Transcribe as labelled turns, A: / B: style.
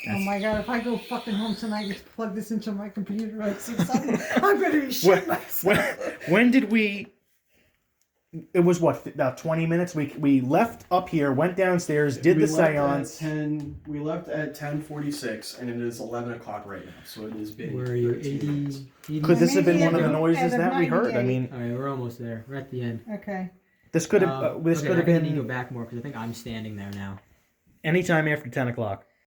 A: Oh my god, if I go fucking home tonight and plug this into my computer at 6, I'm going to be shit myself.
B: When did we... It was what, about 20 minutes? We left up here, went downstairs, did the seance.
C: We left at 10:46, and it is 11 o'clock right now. So it has been.
D: Where are you?
C: 13 minutes.
D: 80?
B: Could this have been
A: Maybe
B: one of the
A: at
B: noises that we heard? I
A: 98.
B: mean,
D: All right, we're almost there. We're at the end.
A: Okay.
B: this could have
D: Okay,
B: could have
D: I think I need to go
B: been
D: back more because I think I'm standing there now.
B: anytime after 10 o'clock.